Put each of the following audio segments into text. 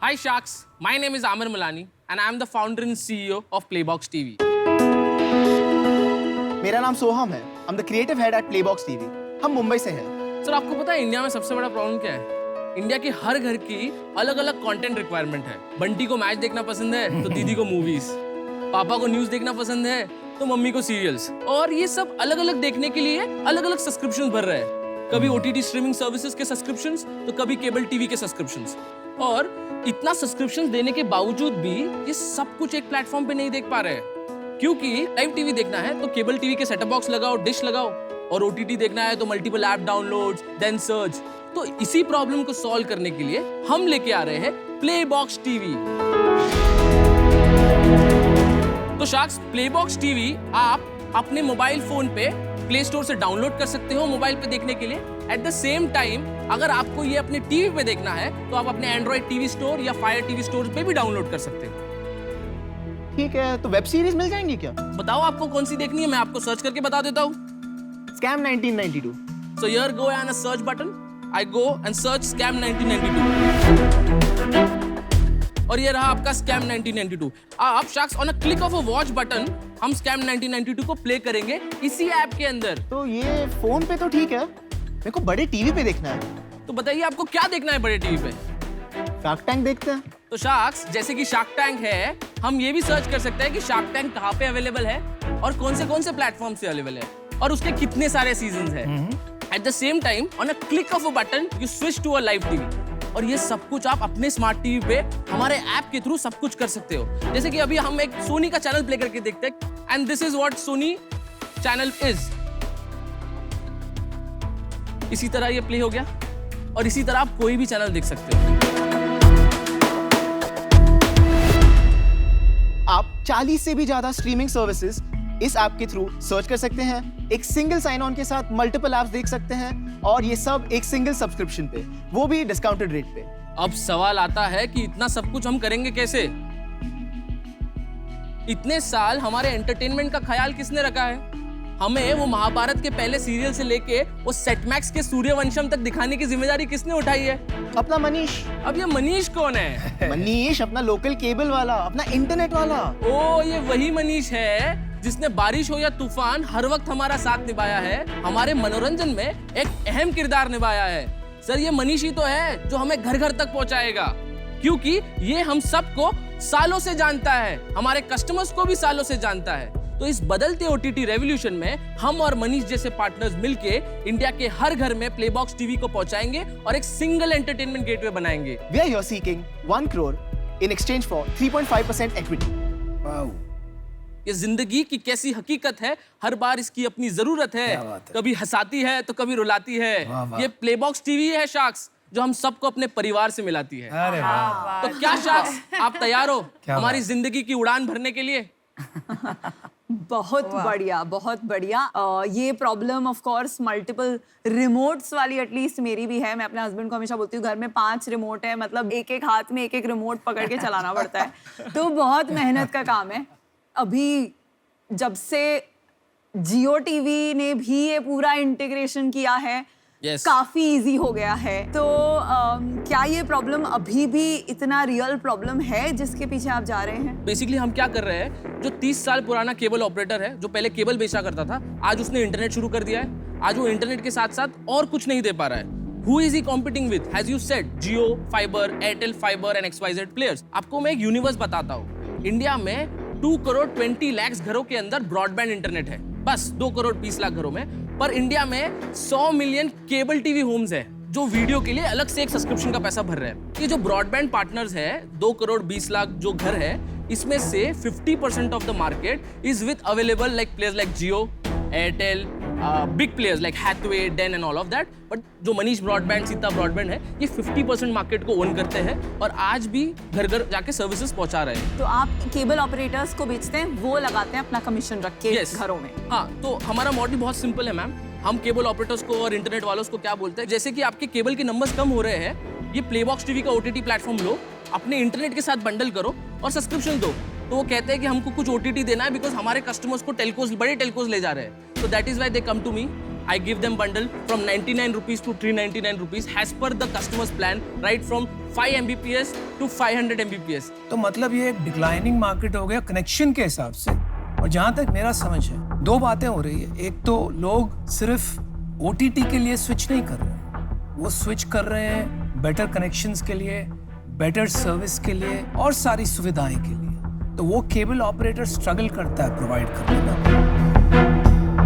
Hi Sharks, my name is Amir Malani and I am the founder and CEO of Playbox TV. मेरा नाम सोहम है। I'm the creative head at Playbox TV. हम मुंबई से हैं। Sir आपको पता है इंडिया में सबसे बड़ा प्रॉब्लम क्या है? इंडिया के हर घर की अलग अलग कंटेंट रिक्वायरमेंट है। बंटी को मैच देखना पसंद है तो दीदी को मूवीज, पापा को न्यूज देखना पसंद है तो मम्मी को सीरियल्स, और ये सब अलग अलग देखने के लिए अलग अलग सब्सक्रिप्शन भर रहे हैं। कभी OTT स्ट्रीमिंग सर्विसेज के सब्सक्रिप्शंस तो कभी केबल टीवी के सब्सक्रिप्शंस। और इतना सब्सक्रिप्शंस देने के बावजूद भी ये सब कुछ एक प्लेटफॉर्म पे नहीं देख पा रहे हैं, क्योंकि लाइव टीवी देखना है तो केबल टीवी के सेटअप बॉक्स लगाओ, डिश लगाओ, और OTT देखना है तो multiple app downloads, then search. तो इसी प्रॉब्लम को सॉल्व करने के लिए हम लेके आ रहे हैं प्लेबॉक्स टीवी। तो शार्क्स, प्लेबॉक्स टीवी आप अपने मोबाइल फोन पे प्ले स्टोर से डाउनलोड कर सकते हो मोबाइल पे देखने के लिए। एट द सेम टाइम अगर आपको ये अपने टीवी पे देखना है तो आप अपने एंड्रॉइड टीवी स्टोर या फायर टीवी स्टोर पे भी डाउनलोड कर सकते हो। ठीक है, तो वेब सीरीज मिल जाएंगी क्या? बताओ आपको कौन सी देखनी है, मैं आपको सर्च करके बता देता हूँ। Scam 1992. So here go on a search button. I go and search Scam 1992. और ये रहा आपका Scam 1992। आप sharks on a click of a watch button हम Scam 1992 को प्ले करेंगे इसी ऐप के अंदर। तो ये फोन पे तो ठीक है, मेरे को बड़े टीवी पे देखना है। तो बताइए आपको क्या देखना है बड़े टीवी पे? शार्क टैंक देखते हैं। तो शार्क्स, जैसे कि शार्क टैंक है, हम ये भी सर्च कर सकते हैं कि शार्क टैंक कहाँ पे अवेलेबल है और कौन से प्लेटफॉर्म से अवेलेबल है और उसके कितने सारे सीजन है। At the same time on a click of a button you switch to a live TV, और ये सब कुछ आप अपने स्मार्ट टीवी पे हमारे ऐप के थ्रू सब कुछ कर सकते हो। जैसे कि अभी हम एक सोनी का चैनल प्ले करके देखते हैं, and this is what Sony channel is. इसी तरह ये प्ले हो गया और इसी तरह आप कोई भी चैनल देख सकते हो। आप 40 से भी ज्यादा स्ट्रीमिंग सर्विसेज इस ऐप के थ्रू सर्च कर सकते हैं। एक सिंगल साइन ऑन के साथ मल्टीपल ऐप्स देख सकते हैं, और ये सब एक सिंगल सब्सक्रिप्शन पे, वो भी डिस्काउंटेड रेट पे। अब सवाल आता है कि इतना सब कुछ हम करेंगे कैसे? इतने साल हमारे एंटरटेनमेंट का ख्याल किसने रखा है? हमें वो महाभारत के पहले सीरियल से लेके वो सेटमैक्स के सूर्यवंशम तक दिखाने की जिम्मेदारी किसने उठाई है? अपना मनीष। अब ये मनीष कौन है? मनीष अपना लोकल केबल वाला, अपना इंटरनेट वाला। ओ, ये वही मनीष है जिसने बारिश हो या तूफान हर वक्त हमारा साथ निभाया है, हमारे मनोरंजन में एक अहम किरदार निभाया है। सर, ये मनीष ही तो है जो हमें घर घर तक पहुंचाएगा, क्योंकि ये हम सबको सालों से जानता है, हमारे कस्टमर्स को भी सालों से जानता है। तो इस बदलते OTT रेवोल्यूशन में हम और मनीष जैसे पार्टनर्स मिलके इंडिया के हर घर में प्लेबॉक्स टीवी को पहुंचाएंगे और एक सिंगल एंटरटेनमेंट गेटवे बनाएंगे। We are here seeking 1 crore in exchange for 3.5% equity. Wow, ये जिंदगी की कैसी हकीकत है, हर बार इसकी अपनी जरूरत है। कभी हंसाती है तो कभी रुलाती है। ये प्लेबॉक्स टीवी है शार्क्स, जो हम सबको अपने परिवार से मिलाती है। अरे वाह, तो क्या शार्क्स, आप तैयार हो हमारी जिंदगी की उड़ान भरने के लिए? बहुत बढ़िया, बहुत बढ़िया। ये problem of course multiple remotes वाली एटलीस्ट मेरी भी है। मैं अपने हस्बैंड को हमेशा बोलती हूँ घर में 5 रिमोट है, मतलब एक एक हाथ में एक एक रिमोट पकड़ के चलाना पड़ता है, तो बहुत मेहनत का काम है। अभी जब से जियो टीवी ने भी ये पूरा इंटीग्रेशन किया है, Yes. काफी इजी हो गया है। तो क्या ये प्रॉब्लम अभी भी इतना रियल प्रॉब्लम है जिसके पीछे आप जा रहे हैं? बेसिकली हम क्या कर रहे हैं, जो 30 साल पुराना केबल ऑपरेटर है, जो पहले केबल बेचा करता था, आज उसने इंटरनेट शुरू कर दिया है। आज वो इंटरनेट के साथ साथ और कुछ नहीं दे पा रहा है। Who is he competing with? As you said, Jio, Fiber, Airtel Fiber and XYZ players. आपको मैं एक यूनिवर्स बताता हूँ। इंडिया में 2 करोड़ 20 लाख घरों के अंदर ब्रॉडबैंड इंटरनेट है, बस 2 करोड़ 20 लाख घरों में। पर इंडिया में 100 मिलियन केबल टीवी होम्स है जो वीडियो के लिए अलग से एक सब्सक्रिप्शन का पैसा भर रहे हैं। ये जो ब्रॉडबैंड पार्टनर्स है, 2 करोड़ 20 लाख जो घर है, इसमें से 50% of the market is with available like players like Jio, Airtel, big players like Hathway, Den and all of that. But जो मनीष ब्रॉडबैंड, सीता ब्रॉडबैंड है, ये 50% मार्केट को ओन करते हैं और आज भी घर घर जाके सर्विसेज पहुंचा रहे हैं। तो आप केबल ऑपरेटर्स को बेचते हैं, वो लगाते हैं अपना कमीशन रख के घरों में? हाँ, तो हमारा मॉडल बहुत सिंपल है मैम। हम केबल ऑपरेटर्स को और इंटरनेट वालों को क्या बोलते हैं, जैसे कि आपके केबल के नंबर्स कम हो रहे हैं, ये प्लेबॉक्स टीवी का OTT प्लेटफॉर्म लो, अपने इंटरनेट के साथ बंडल करो और सब्सक्रिप्शन दो। तो वो कहते हैं कि हमको कुछ OTT देना है, बिकॉज हमारे कस्टमर्स को टेलकोस, बड़े टेलकोस ले जा रहे हैं। तो that is why they come to me. I give them bundle from 99 rupees to 399 rupees as per the customer's plan, right from 5 Mbps to 500 Mbps. तो मतलब ये एक डिक्लाइनिंग मार्केट हो गया कनेक्शन के हिसाब से। और जहाँ तक मेरा समझ है, दो बातें हो रही है। एक तो लोग सिर्फ OTT के लिए स्विच नहीं कर रहे हैं, वो स्विच कर रहे हैं बेटर कनेक्शंस के लिए, बेटर सर्विस के लिए और सारी सुविधाएं के लिए। तो वो केबल ऑपरेटर स्ट्रगल करता है प्रोवाइड करने में।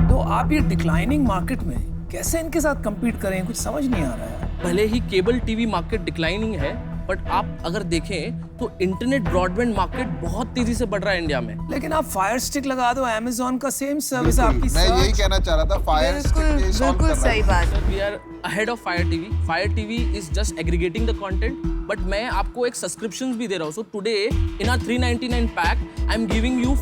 तो आप ये डिक्लाइनिंग मार्केट में कैसे इनके साथ compete करें, कुछ समझ नहीं आ रहा है। भले ही केबल टीवी मार्केट डिक्लाइनिंग है, बट आप अगर देखें तो इंटरनेट ब्रॉडबैंड मार्केट बहुत तेजी से बढ़ रहा है इंडिया में। लेकिन आप फायर स्टिक लगा दो, Amazon का सेम सर्विस आपकी। मैं यही कहना चाह रहा था, फायर स्टिक ये सॉल्व कर रहा है। सही बात। We are ahead of fire TV. Fire TV is just aggregating the content, but मैं आपको एक सब्सक्रिप्शन भी दे रहा हूँ। So today in our 399 pack I am giving you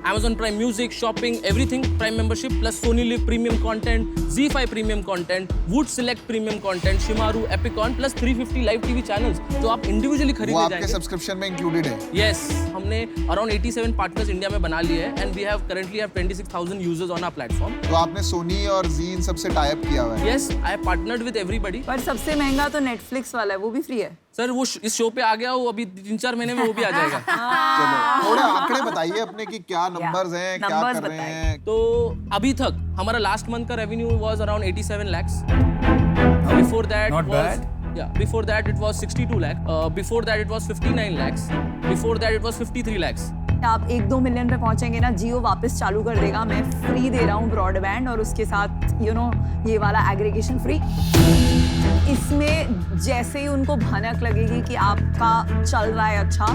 Amazon Prime Music, shopping, everything, Prime membership plus Sony Live premium content, ZEE5 premium content, Wood Select premium content, Shimaru, Epicon plus 350 live TV channels जो आप individually वो खरीदे आपके जाएंगे। Subscription में included है। Yes, हमने around 87 partners India में बना लिए हैं and we have currently have 26,000 users on our platform. तो आपने सोनी और जी इन सबसे टाई अप किया हुआ है। Yes, I have partnered with everybody. पर सबसे महंगा तो नेटफ्लिक्स वाला है, वो भी फ्री है। सर वो इस शो पे आ गया, वो अभी 3-4 महीने में वो भी आ जाएगा। चलो थोड़े आंकड़े बताइए अपने कि क्या नंबर्स हैं, क्या numbers कर रहे बताइए। हैं। तो अभी तक हमारा लास्ट मंथ का revenue was around 87 lakhs. Before that Not was bad. yeah. Before that it was 62 lakh. Before that it was 59 lakhs. Before that it was 53 lakhs. आप 1-2 मिलियन पे पहुंचेंगे ना, जियो वापस चालू कर देगा। मैं फ्री दे रहा हूँ ब्रॉडबैंड और उसके साथ ये वाला एग्रीगेशन फ्री। इसमें जैसे ही उनको भनक लगेगी कि आपका चल रहा है अच्छा,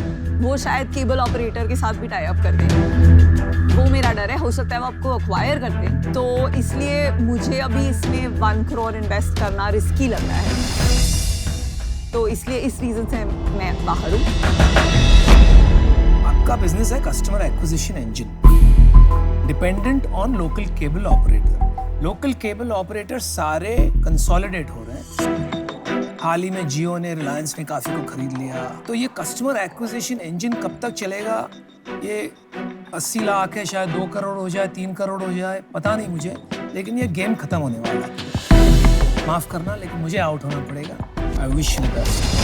वो शायद केबल ऑपरेटर के साथ भी टाई अप कर दें। वो मेरा डर है, हो सकता है वो आपको अक्वायर कर दें। तो इसलिए मुझे अभी इसमें 1 करोड़ इन्वेस्ट करना रिस्की लग रहा है। तो इसलिए इस रीजन से मैं बाहर हूँ। आपका बिजनेस है customer acquisition engine, dependent on local cable operator. Local cable operator सारे कंसोलिडेट हो रहे हैं। हाल ही में जियो ने, रिलायंस ने काफी को खरीद लिया। तो ये कस्टमर एक्विजिशन इंजन कब तक चलेगा? ये 80 लाख है, शायद 2 करोड़ हो जाए, 3 करोड़ हो जाए, पता नहीं मुझे, लेकिन ये गेम खत्म होने वाला है। माफ करना, लेकिन मुझे आउट होना पड़ेगा। आई विश यू बेस्ट।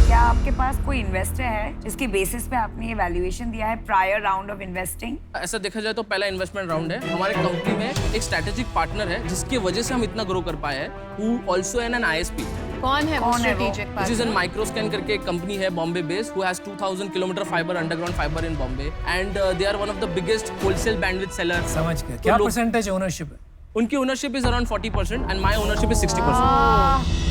क्या आपके पास कोई इन्वेस्टर है जिसके बेसिस पे आपने ये वैल्यूएशन दिया है प्रायर राउंड ऑफ इन्वेस्टिंग? ऐसा देखा जाए तो पहला इन्वेस्टमेंट राउंड है। हमारे कंपनी में एक स्ट्रेटेजिक पार्टनर है जिसकी वजह से हम इतना ग्रो कर पाए हैं, who also an ISP. कौन है वो strategic This is an Microscan करके एक कंपनी है Bombay based, who has 2000 kilometre fibre underground fibre in Bombay and they are one of the biggest wholesale bandwidth sellers. समझ गए। क्या परसेंटेज ओनरशिप है? उनकी ownership is around 40% and my ownership is 60%.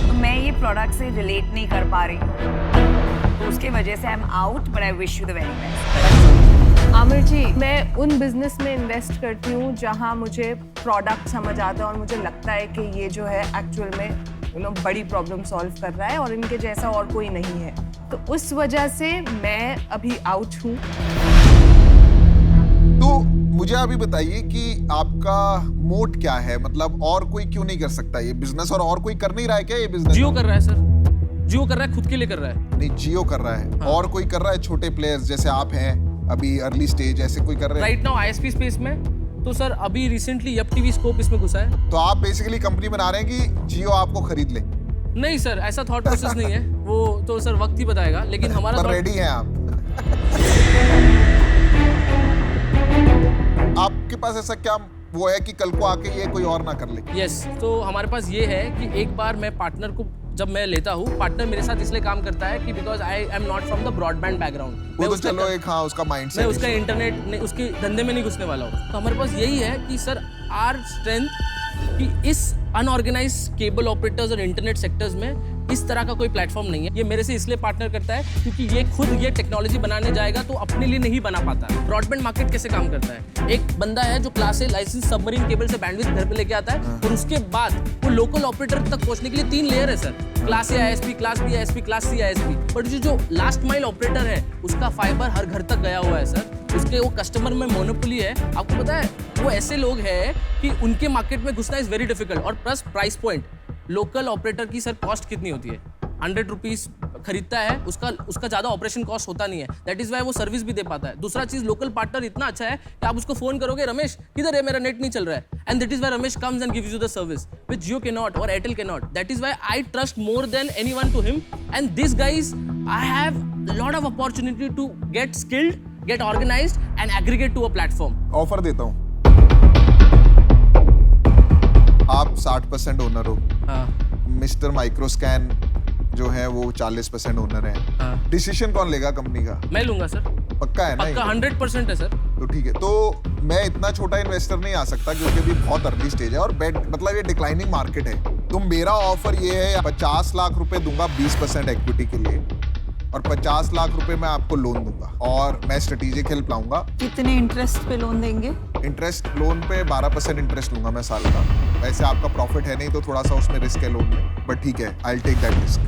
तो मैं ये प्रोडक्ट से रिलेट नहीं कर पा रही हूँ, तो उसके वजह से I am out, but I wish you the very best. Aamir ji, मैं उन बिजनेस में इन्वेस्ट करती हूँ जहाँ मुझे प्रोडक्ट समझ आता है और मुझे लगता है कि ये जो है एक्चुअल में बड़ी प्रॉब्लम सॉल्व कर रहा है और इनके जैसा और कोई नहीं है। तो उस वजह से मैं अभी आउट हूँ। तो मुझे अभी बताइए कि आपका मोट क्या है, मतलब और कोई क्यों नहीं कर सकता ये बिजनेस, और कोई कर नहीं रहा है क्या ये बिजनेस? जियो कर रहा है सर, जियो कर रहा है, खुद के लिए कर रहा है। नहीं, जियो कर रहा है। हाँ। और कोई कर रहा है? छोटे प्लेयर्स जैसे आप हैं अभी अर्ली स्टेज, ऐसे कोई कर रहे हैं? राइट नाउ ISP स्पेस में तो सर अभी रिसेंटली यप टीवी स्कोप इसमें घुसा है। तो आप बेसिकली कंपनी बना रहे हैं कि जियो आपको खरीद ले? नहीं सर, ऐसा थॉट प्रोसेस नहीं है, वो तो सर वक्त ही बताएगा, लेकिन हमारा पर रेडी हैं आप? आपके पास ऐसा क्या वो है कि कल को आके ये कोई और ना कर ले? यस, तो हमारे पास ये है कि एक बार मैं पार्टनर को जब मैं लेता हूँ, पार्टनर मेरे साथ इसलिए काम करता है कि because I am not from the broadband background. वो तो चलो एक हाँ उसका माइंडसेट, मैं उसका इंटरनेट नहीं, उसके धंधे में नहीं घुसने वाला हूँ। तो हमारे पास यही है कि सर आर स्ट्रेंथ कि इस अनऑर्गेनाइज केबल ऑपरेटर्स और इंटरनेट सेक्टर्स में इस तरह का कोई प्लेटफॉर्म नहीं है। ये मेरे से इसलिए पार्टनर करता है क्योंकि ये खुद ये टेक्नोलॉजी बनाने जाएगा तो अपने लिए नहीं बना पाता। ब्रॉडबैंड मार्केट कैसे काम करता है? एक बंदा है जो class A license submarine cable से बैंडविड्थ घर पे लेके आता है और उसके बाद वो लोकल ऑपरेटर तक पहुंचने के लिए 3 लेयर है sir, class A ISP, class B ISP, class C ISP। But जो लास्ट माइल ऑपरेटर है उसका फाइबर हर घर तक गया हुआ है सर, उसके वो कस्टमर में मोनोपोली है। आपको पता है वो ऐसे लोग हैं कि उनके मार्केट में घुसना इज वेरी डिफिकल्ट। और plus price point, local operator की सर कॉस्ट कितनी होती है? ₹100 खरीदता है, उसका ज़्यादा ऑपरेशन कॉस्ट होता नहीं है, दैट इज़ वाई वो सर्विस भी दे पाता है। दूसरा चीज़, लोकल पार्टनर इतना अच्छा है कि आप उसको फ़ोन करोगे, रमेश किधर है, मेरा नेट नहीं चल रहा है, and that is why Ramesh comes and gives you the service which Jio can not or Airtel can not. That is why I trust more than anyone to him, and this guys I have lot of opportunity to get skilled, get organised and aggregate to a platform. Offer देता हूँ, आप 60% owner हो, mister माइक्रोस्कैन जो है वो 40% owner है, decision कौन लेगा कंपनी का? मैं लूंगा सर, पक्का है ना? पक्का 100% है सर। तो ठीक है, तो मैं इतना छोटा इन्वेस्टर नहीं आ सकता क्योंकि अभी बहुत अर्ली स्टेज है और मतलब ये डिक्लाइनिंग मार्केट है। तो मेरा ऑफर ये है, 50 लाख रुपए दूंगा 20% इक्विटी के लिए और 50 लाख रुपए मैं आपको लोन दूंगा और मैं स्ट्रेटेजिक हेल्प लाऊंगा। कितने इंटरेस्ट पे लोन देंगे? इंटरेस्ट लोन पे 12% इंटरेस्ट लूंगा मैं साल का। वैसे आपका प्रॉफिट है नहीं तो थोड़ा सा उसमें रिस्क है लोन में, बट ठीक है, I will take that risk.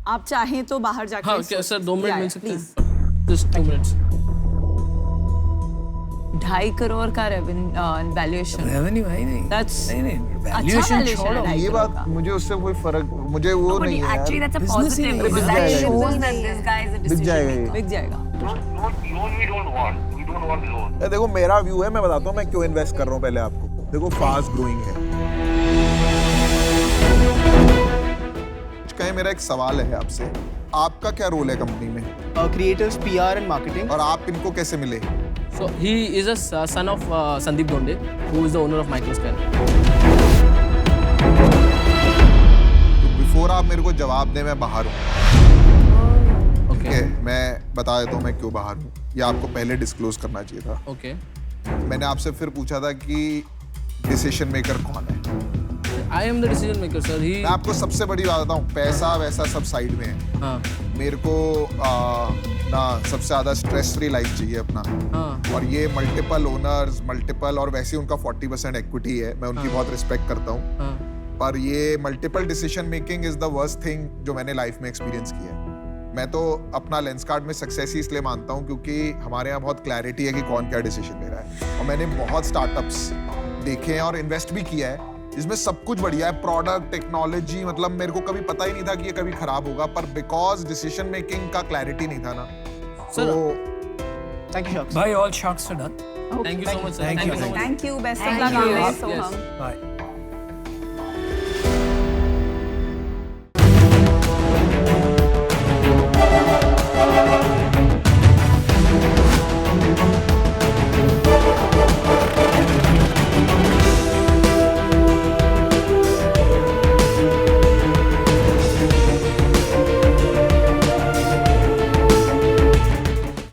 आप चाहें तो बाहर जाके हाँ क्या सर, 2 मिनट मिल सकते प्लीज। हैं? Just 2 minutes. 2.5 करोड़ का वैल्यूएशन, रेवेन्यू है ही नहीं। That's नहीं अच्छा वैल्यूएशन valuation छोड़ो। है। ये बात मुझे उससे कोई फर्क, मुझे वो But नहीं है actually, यार। that's a Business he positive नहीं because है। that बिक shows जाएगा। that this guy is a बिक decision जाएगा ये। maker. बिक जाएगा। Loan we don't want. We don't want loan. देखो मेरा व्यू है, मैं बताता हूँ मैं क्यों इन्वेस्ट कर रहा हूँ पहले आपको। देखो फास्ट ग्रोइंग है। कहीं मेरा एक सवाल है आपसे, आपका क्या रोल है कंपनी में क्रिएटर्स, PR एंड मार्केटिंग। और आप इनको कैसे मिले? So he is a son of Sandeep Gonde, who is the owner of Microscan. तो बिफोर आप मेरे को जवाब दें, मैं बाहर हूँ। ठीक है, मैं बता देता हूँ मैं क्यों बाहर हूँ। ये आपको पहले डिस्क्लोज करना चाहिए था। Okay. मैंने आपसे फिर पूछा था कि डिसीजन मेकर कौन है। I am the decision maker, sir. He. मैं आपको सबसे बड़ी बात बताऊँ, पैसा वैसा सब साइड में है। हाँ मेरे को ना सबसे ज्यादा स्ट्रेस फ्री लाइफ चाहिए अपना। हाँ और ये मल्टीपल ओनर्स, मल्टीपल, और वैसे ही उनका 40% इक्विटी है, मैं उनकी बहुत रिस्पेक्ट करता हूँ, हाँ पर ये multiple decision making is the worst thing जो मैंने लाइफ में एक्सपीरियंस किया है। मैं तो अपना लेंसकार्ट में सक्सेस ही इसलिए मानता हूँ क्योंकि हमारे यहाँ बहुत क्लैरिटी है कि कौन क्या डिसीजन ले रहा है। और मैंने बहुत स्टार्टअप्स देखे हैं और इन्वेस्ट भी किया है जिसमें सब कुछ बढ़िया है, प्रोडक्ट, टेक्नोलॉजी, मतलब मेरे को कभी पता ही नहीं था कि ये कभी खराब होगा, पर बिकॉज डिसीजन मेकिंग का क्लैरिटी नहीं था ना। Sir, थैंक यू शख्स। Bye, all sharks are done. thank you so much, sir. Thank you. so much. Thank you, best of Thank luck you. Aamir Yes. Soham. Bye.